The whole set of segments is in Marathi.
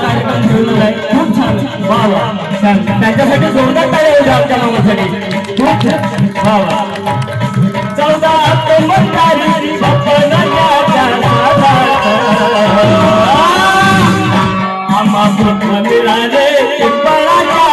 कार्यक्रम ठेवलेला आहे, खूप छान. वा वा, छान. त्यांच्यासाठी जोरदार टाळ्या होऊ द्या आमच्या मामासाठी. खूप छान. वा वा. 14 ऑक्टोबर तारीख आम्हा मिळाले पिंपळाच्या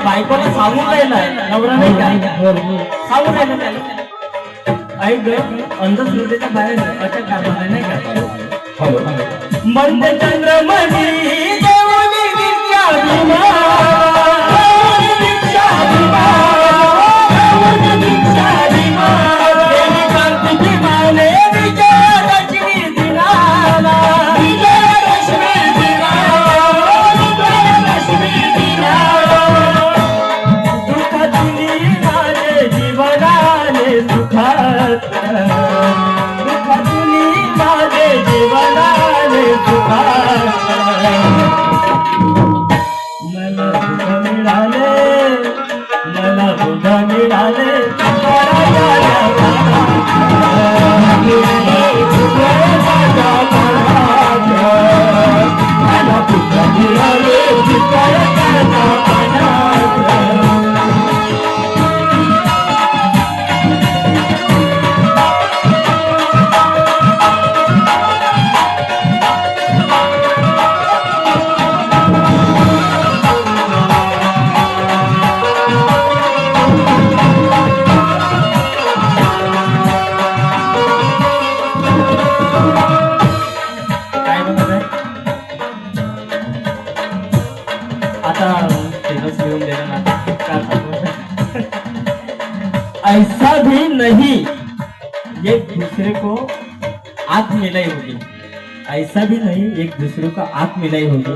बायकोला सांगून राहिलाय नवरा नाही का सांगून राहिलं त्याला ऐक ग अंधश्रद्धेच्या बाहेर अशा कारणाने नाही का मंद चंद्रमणी देवनी दीक्षा ऐसा भी नहीं एक दूसरे को आंख मिलाई होगी, ऐसा भी नहीं एक दूसरे को आंख मिलाई होगी,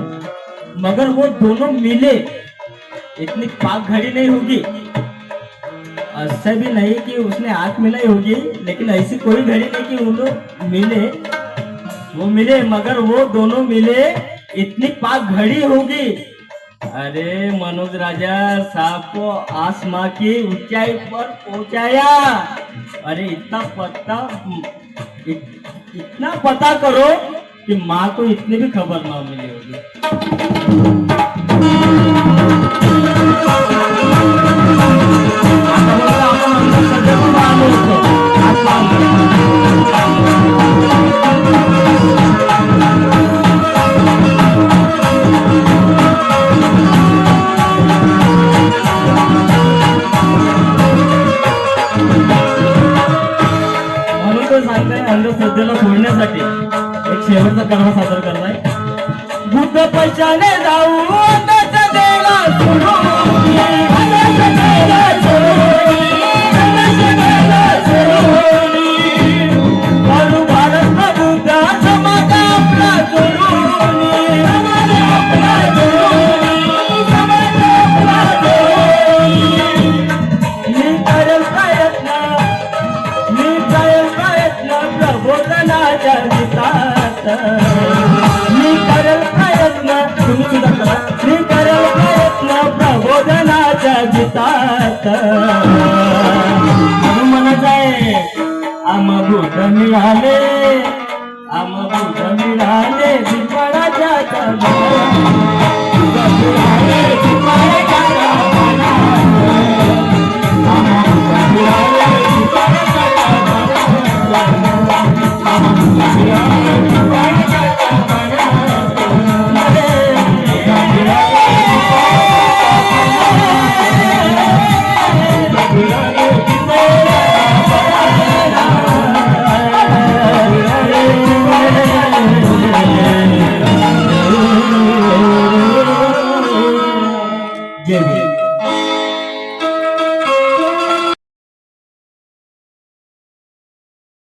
मगर वो दोनों मिले इतनी पाक घड़ी नहीं होगी। ऐसा भी नहीं कि उसने आंख मिलाई होगी, लेकिन ऐसी कोई घड़ी नहीं कि वो लोग मिले, वो मिले मगर वो दोनों मिले इतनी पाक घड़ी होगी। अरे मनोज राजा साहब को आसमां की ऊंचाई पर पहुंचाया। अरे इतना पता करो कि माँ को इतनी भी खबर ना मिली होगी। अंधश्रद्धेला सोडण्यासाठी एक शेवटचा कर्म सादर करताय। भूत पैशाने जाऊ अंधश्रद्धेला सोडून, अंधश्रद्धेला सोडून, अंधश्रद्धेला सोडून, करू भारत प्रभूचा समाज आपला जोडून, समाज आपला जोडून, समाज आपला जोडून, मी करेल प्रयत्न मी करेल प्रयत्न, तुम्ही सुद्धा करा, मी करेल प्रयत्न प्रबोधनाच्या गीतात. म्हणून म्हणत आहे आमभूत मिळाले, आमभूत मिळाले पिंपळाच्या झाडाला. मिळाले पिंपळाच्या झाडाला. आमभूत मिळाले पिंपळाच्या झाडाला.